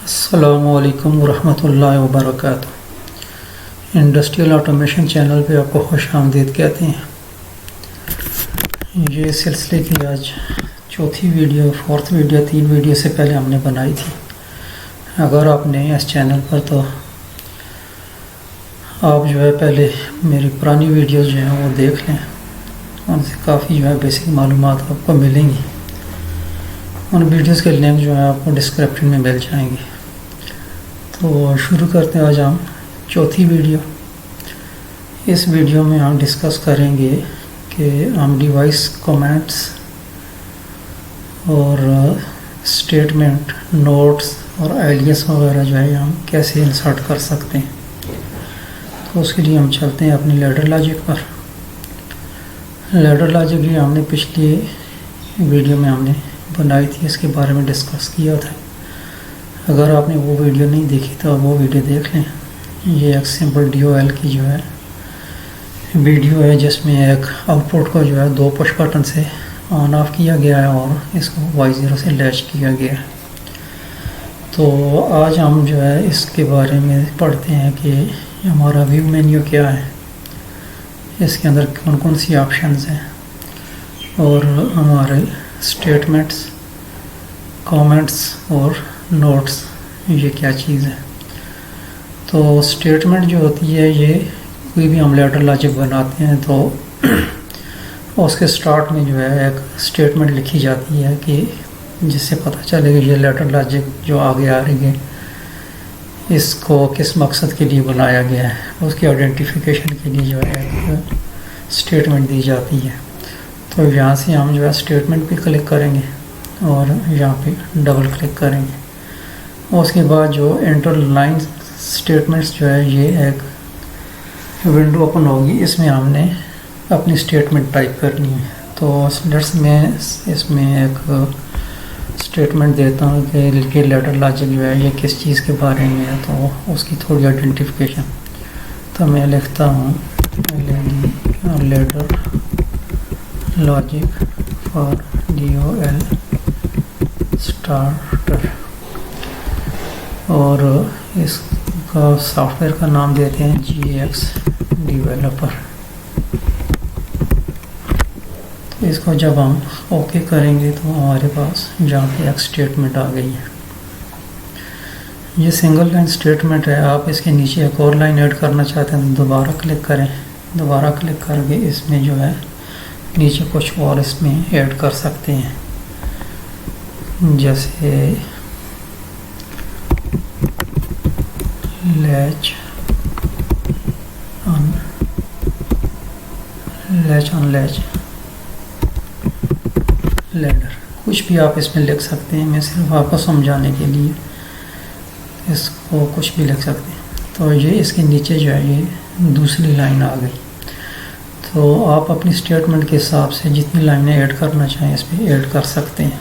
अस्सलामुअलैकुम वरहमतुल्लाहि वबरकातुहू। Industrial automation channel पे आपको खुश आमदीद कहते हैं। ये सिलसिले की आज चौथी वीडियो, फोर्थ वीडियो, 3 वीडियो से पहले हमने बनाई थी। अगर आप नए हैं इस चैनल पर तो आप जो है पहले मेरी पुरानी वीडियोस जो हैं वो देख लें, उनसे काफ़ी जो है बेसिक मालूमात आपको मिलेंगी। उन वीडियोस के लिंक जो है आपको डिस्क्रिप्शन में मिल जाएंगे। तो शुरू करते हैं आज हम चौथी वीडियो। इस वीडियो में हम डिस्कस करेंगे कि हम डिवाइस कमेंट्स और स्टेटमेंट, नोट्स और आइडियाज़ वगैरह जो है हम कैसे इंसर्ट कर सकते हैं। तो उसके लिए हम चलते हैं अपनी लैडर लॉजिक पर। लैडर लॉजिक जो हमने पिछली वीडियो में हमने बनाई थी, इसके बारे में डिस्कस किया था। अगर आपने वो वीडियो नहीं देखी तो वो वीडियो देख लें। ये एक सिंपल DOL की जो है वीडियो है, जिसमें एक आउटपुट को जो है 2 पुश बटन से ऑन ऑफ किया गया है और इसको Y0 से लैच किया गया है। तो आज हम जो है इसके बारे में पढ़ते हैं कि हमारा व्यू मेन्यू क्या है, इसके अंदर कौन कौन सी ऑप्शंस हैं और हमारे स्टेटमेंट्स, कमेंट्स और नोट्स ये क्या चीज़ है। तो स्टेटमेंट जो होती है, ये कोई भी हम लैडर लॉजिक बनाते हैं तो उसके स्टार्ट में जो है एक स्टेटमेंट लिखी जाती है कि जिससे पता चले कि ये लैडर लॉजिक जो आगे आ रही है इसको किस मकसद के लिए बनाया गया है। उसकी आइडेंटिफिकेशन के लिए जो है एक स्टेटमेंट दी जाती है। तो यहाँ से हम जो है स्टेटमेंट पे क्लिक करेंगे और यहाँ पे डबल क्लिक करेंगे। उसके बाद जो इंटर लाइन स्टेटमेंट्स जो है ये एक विंडो ओपन होगी, इसमें हमने अपनी स्टेटमेंट टाइप करनी है। तो लेट्स मैं इसमें एक स्टेटमेंट देता हूँ कि लैडर लॉजिक जो है ये किस चीज़ के बारे में है, तो उसकी थोड़ी आइडेंटिफिकेशन। तो मैं लिखता हूँ ladder logic for DOL starter और इसका सॉफ्टवेयर का नाम देते हैं GX डेवलपर। तो इसको जब हम ओके करेंगे तो हमारे पास जहाँ पे एक स्टेटमेंट आ गई है। ये सिंगल लाइन स्टेटमेंट है। आप इसके नीचे एक और लाइन ऐड करना चाहते हैं तो दोबारा क्लिक करें। दोबारा क्लिक करके इसमें जो है नीचे कुछ और इसमें ऐड कर सकते हैं, जैसे लैच ऑन लैच लैडर, कुछ भी आप इसमें लिख सकते हैं। मैं सिर्फ आपको समझाने के लिए इसको कुछ भी लिख सकते हैं। तो ये इसके नीचे जो है ये दूसरी लाइन आ गई। तो आप अपनी स्टेटमेंट के हिसाब से जितनी लाइनें ऐड करना चाहें इस पर ऐड कर सकते हैं।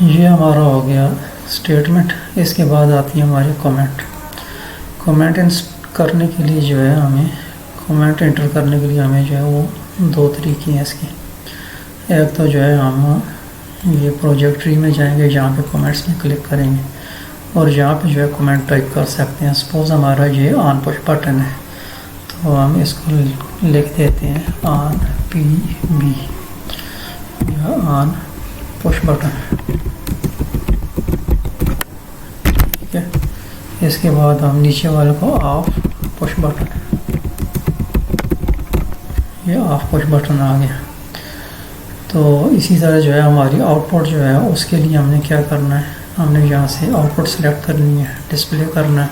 ये हमारा हो गया स्टेटमेंट। इसके बाद आती है हमारी कमेंट। कमेंट करने के लिए जो है हमें कमेंट एंटर करने के लिए हमें जो है वो 2 तरीके हैं इसके। एक तो जो है हम ये प्रोजेक्ट ट्री में जाएंगे, जहाँ पे कमेंट्स में क्लिक करेंगे और यहाँ पे जो है कमेंट टाइप कर सकते हैं। सपोज हमारा ये ऑन पुश बटन है तो हम इसको लिख देते हैं ऑन PB या ऑन पुश बटन, ठीक है। इसके बाद हम नीचे वाले को ऑफ पुश बटन, ये ऑफ पुश बटन आ गया। तो इसी तरह जो है हमारी आउटपुट जो है उसके लिए हमने क्या करना है, हमने यहाँ से आउटपुट सेलेक्ट करनी है, डिस्प्ले करना है।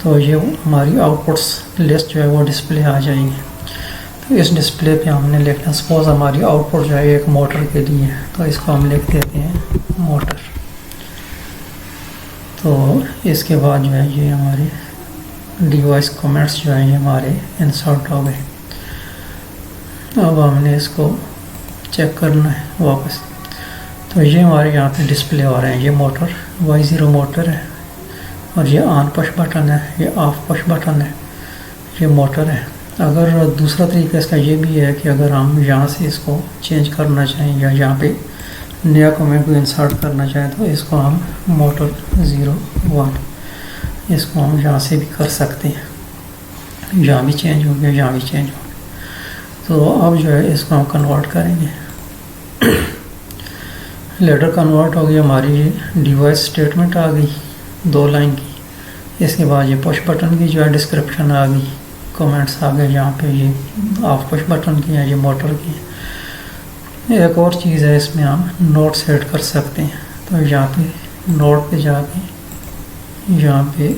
तो ये हमारी आउटपुट्स लिस्ट जो है वो डिस्प्ले आ जाएंगी। तो इस डिस्प्ले पे हमने लिखना, सपोज हमारी आउटपुट जो है एक मोटर के लिए है तो इसको हम लिख देते हैं मोटर। तो इसके बाद जो है ये हमारे डिवाइस कमेंट्स जो है ये हमारे इंसर्ट हो गए। अब हमने इसको चेक करना है वापस। तो ये हमारे यहाँ पे डिस्प्ले हो रहे हैं। ये मोटर Y0 मोटर है और ये ऑन पुश बटन है, ये ऑफ पुश बटन है, ये मोटर है। अगर दूसरा तरीका इसका ये भी है कि अगर हम यहाँ से इसको चेंज करना चाहें या यहाँ पे नया कमेंट को इंसर्ट करना चाहें तो इसको हम मोटर 01 इसको हम यहाँ से भी कर सकते हैं, यहाँ भी चेंज हो गया, यहाँ भी चेंज हो गया। तो अब जो है इसको हम कन्वर्ट करेंगे। लेटर कन्वर्ट हो गई, हमारी डिवाइस स्टेटमेंट आ गई 2 लाइन की। इसके बाद ये पुश बटन की जो है डिस्क्रिप्शन आ गई, कमेंट्स आ गए, यहाँ पे ये ऑफ पुश बटन की है, ये मोटर की है। एक और चीज़ है, इसमें हम नोट सेट कर सकते हैं। तो यहाँ पे नोट पे जाके यहाँ पे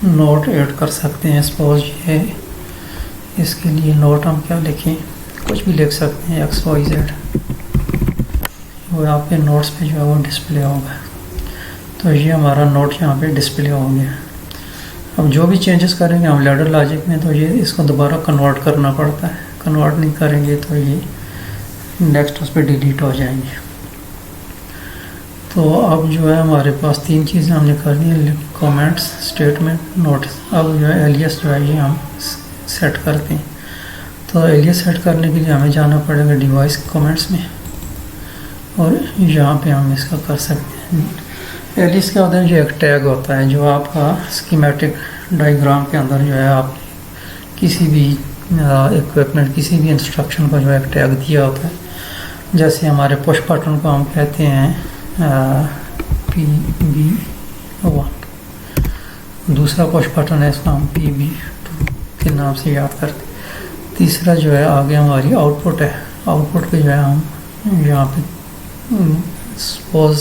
नोट ऐड कर सकते हैं। सपोज ये इसके लिए नोट हम क्या लिखें, कुछ भी लिख सकते हैं, XYZ, वो यहाँ पे नोट्स पे जो है वो डिस्प्ले होगा। तो ये हमारा नोट यहाँ पे डिस्प्ले हो गया। अब जो भी चेंजेस करेंगे हम लैडर लॉजिक में, तो ये इसको दोबारा कन्वर्ट करना पड़ता है। कन्वर्ट नहीं करेंगे तो ये नेक्स्ट उस पर डिलीट हो जाएंगे। तो अब जो है हमारे पास 3 चीज़ें हमने करनी है, कमेंट्स, स्टेटमेंट, नोट्स। अब जो है एलियस जो है ये हम सेट करते हैं। तो एलियस सेट करने के लिए हमें जाना पड़ेगा डिवाइस कमेंट्स में, और यहाँ पे हम इसका कर सकते हैं। एलियस क्या होता है, जो एक टैग होता है जो आपका स्कीमेटिक डायग्राम के अंदर जो है आप किसी भी इक्विपमेंट, किसी भी इंस्ट्रक्शन को जो है एक टैग दिया होता है। जैसे हमारे पुश बटन को हम कहते हैं PB1, दूसरा पुश बटन है इसको हम PB2 के नाम से याद करते हैं। तीसरा जो है आगे हमारी आउटपुट है, आउटपुट पे जो है हम यहाँ पे सपोज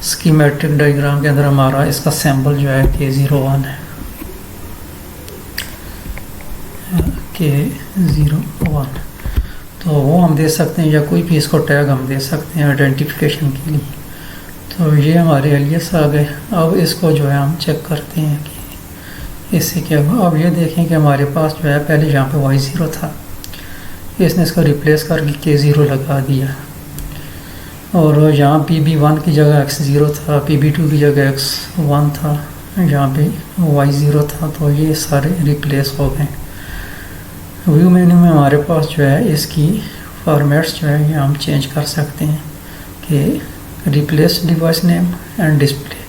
स्कीमेटिक डायग्राम के अंदर हमारा इसका सैम्पल जो है K01 है, K01। तो वो हम दे सकते हैं, या कोई भी इसको टैग हम दे सकते हैं आइडेंटिफिकेशन के लिए। तो ये हमारे एलियस आ गए। अब इसको जो है हम चेक करते हैं कि इससे क्या हुआ। अब ये देखें कि हमारे पास जो है पहले यहाँ पे Y0 था, इसने इसको रिप्लेस करके K0 लगा दिया, और यहाँ PB1 की जगह X0 था, PB2 की जगह X1 था, यहाँ पे Y0 था। तो ये सारे रिप्लेस हो गए। व्यू मेन्यू में हमारे पास जो है इसकी फॉर्मेट्स जो है ये हम चेंज कर सकते हैं कि replace device name and display.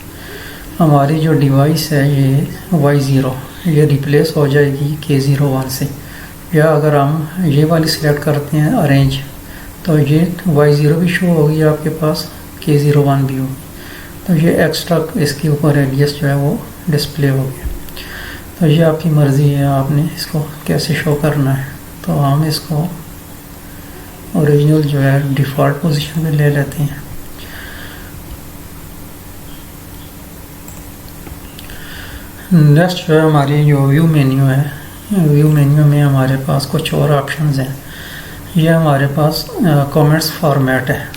हमारी जो डिवाइस है ये Y0, ये रिप्लेस हो जाएगी K01 से। या अगर हम ये वाली सिलेक्ट करते हैं अरेंज, तो ये Y0 भी शो होगी आपके पास, K01 भी होगी। तो ये एक्स्ट्रा इसके ऊपर एलियस जो है वो डिस्प्ले हो गया। तो ये आपकी मर्ज़ी है, आपने इसको कैसे शो करना है। तो हम इसको ओरिजिनल जो है डिफ़ॉल्ट पोजीशन में ले लेते हैं। नेक्स्ट जो है हमारी जो व्यू मेन्यू है, व्यू मेन्यू में हमारे पास कुछ और ऑप्शंस हैं। ये हमारे पास कमेंट्स फॉर्मेट है।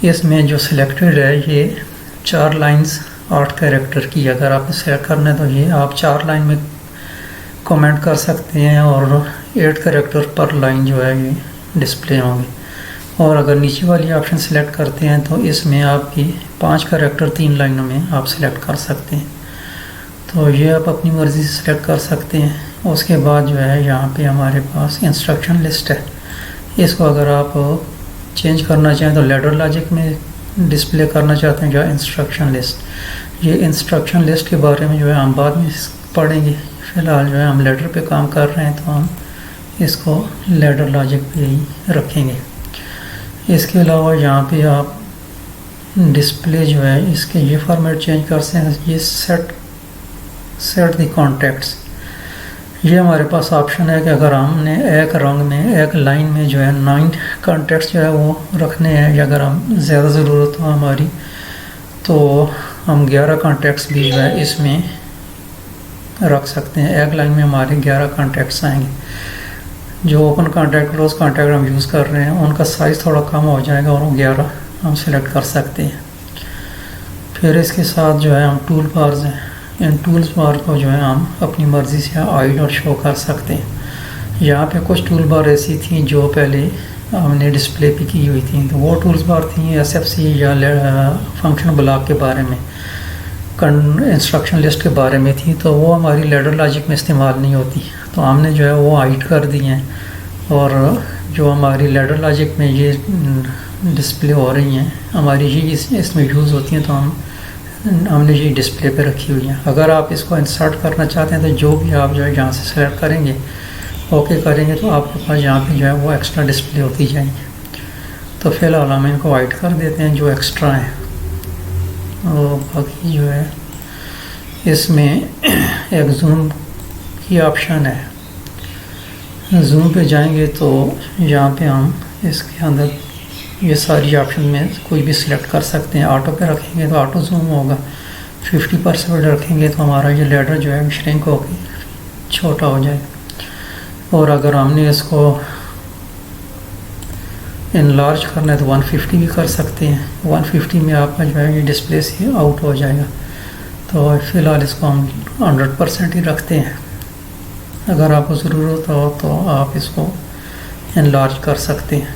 इसमें जो सिलेक्टेड है ये 4 लाइंस 8 कैरेक्टर की। अगर आपने सेलेक्ट करना है तो ये आप 4 लाइन में कमेंट कर सकते हैं, और 8 कैरेक्टर पर लाइन जो है ये डिस्प्ले होंगे। और अगर नीचे वाली ऑप्शन सेलेक्ट करते हैं तो इसमें आपकी 5 कैरेक्टर 3 लाइनों में आप सेलेक्ट कर सकते हैं। तो ये आप अपनी मर्ज़ी से सेलेक्ट कर सकते हैं। उसके बाद जो है यहाँ पे हमारे पास इंस्ट्रक्शन लिस्ट है। इसको अगर आप चेंज करना चाहें तो लैडर लॉजिक में डिस्प्ले करना चाहते हैं या इंस्ट्रक्शन लिस्ट। ये इंस्ट्रक्शन लिस्ट के बारे में जो है हम बाद में पढ़ेंगे। फ़िलहाल जो है हम लैडर पे काम कर रहे हैं, तो हम इसको लैडर लॉजिक पे ही रखेंगे। इसके अलावा यहाँ पे आप डिस्प्ले जो है इसके ये फॉर्मेट चेंज कर सकते हैं। ये सेट द कॉन्टेक्ट्स, ये हमारे पास ऑप्शन है कि अगर हमने एक रंग में एक लाइन में जो है 9 कॉन्टेक्ट्स जो है वो रखने हैं, या अगर हम ज़्यादा ज़रूरत हो हमारी तो हम 11 कॉन्टेक्ट्स भी जो है इसमें रख सकते हैं। एक लाइन में हमारे 11 कॉन्टेक्ट्स आएंगे। जो ओपन कॉन्टैक्ट, क्लोज कॉन्टैक्ट हम यूज़ कर रहे हैं उनका साइज़ थोड़ा कम हो जाएगा, और 11 हम सिलेक्ट कर सकते हैं। फिर इसके साथ जो है हम टूल बार्स हैं, इन टूल्स बार को जो है हम अपनी मर्ज़ी से हाइड और शो कर सकते हैं। यहाँ पे कुछ टूल बार ऐसी थी जो पहले हमने डिस्प्ले पे की हुई थी, तो वो टूल्स बार थी SFC या फंक्शन ब्लॉक के बारे में, इंस्ट्रक्शन लिस्ट के बारे में थी। तो वो हमारी लैडर लॉजिक में इस्तेमाल नहीं होती, तो हमने जो है वो हाइड कर दी हैं। और जो हमारी लैडर लॉजिक में ये डिस्प्ले हो रही हैं हमारी ये इसमें यूज़ होती हैं, तो हमने ये डिस्प्ले पे रखी हुई हैं। अगर आप इसको इंसर्ट करना चाहते हैं तो जो भी आप जो है यहाँ से सेलेक्ट करेंगे, ओके करेंगे, तो आपके पास यहाँ पे जो है वो एक्स्ट्रा डिस्प्ले होती जाएंगी। तो फ़िलहाल हम इनको वाइट कर देते हैं जो एक्स्ट्रा हैं। और बाकी जो है इसमें एक जूम की ऑप्शन है। जूम पे जाएंगे तो यहाँ पे हम इसके अंदर ये सारी ऑप्शन में कोई भी सिलेक्ट कर सकते हैं। ऑटो पे रखेंगे तो ऑटो जूम होगा, 50% रखेंगे तो हमारा ये लेडर जो है श्रिंक होगी, छोटा हो जाएगा। और अगर हमने इसको इनलार्ज करना है तो 150 भी कर सकते हैं। 150 में आपका जो है ये डिस्प्ले से आउट हो जाएगा। तो फ़िलहाल इसको हम 100% ही रखते हैं। अगर आपको ज़रूरत हो तो आप इसको इनलार्ज कर सकते हैं।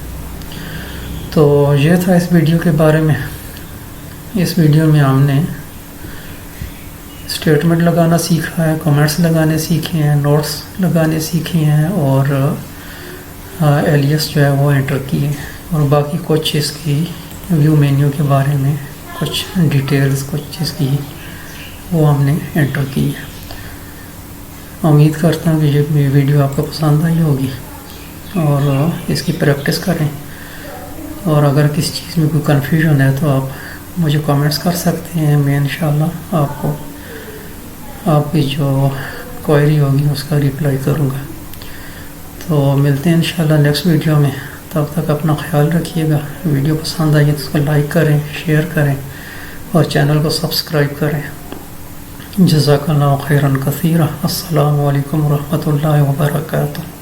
तो ये था इस वीडियो के बारे में। इस वीडियो में हमने स्टेटमेंट लगाना सीखा है, कमेंट्स लगाने सीखे हैं, नोट्स लगाने सीखे हैं और एलियस जो है वो एंटर किए, और बाकी कुछ इसकी व्यू मेन्यू के बारे में कुछ डिटेल्स कुछ इसकी वो हमने एंटर की है। उम्मीद करता हूँ कि ये वीडियो आपको पसंद आई होगी और इसकी प्रैक्टिस करें। और अगर किसी चीज़ में कोई कन्फ्यूजन है तो आप मुझे कमेंट्स कर सकते हैं। मैं इंशाल्लाह आपको आपकी जो क्वेरी होगी उसका रिप्लाई करूँगा। तो मिलते हैं इंशाल्लाह नेक्स्ट वीडियो में। तब तक अपना ख्याल रखिएगा। वीडियो पसंद आई तो उसको लाइक करें, शेयर करें और चैनल को सब्सक्राइब करें। जज़ाकल्लाहु खैरन कसीरा। अस्सलामु अलैकुम रहमतुल्लाहि व बरकातुहू।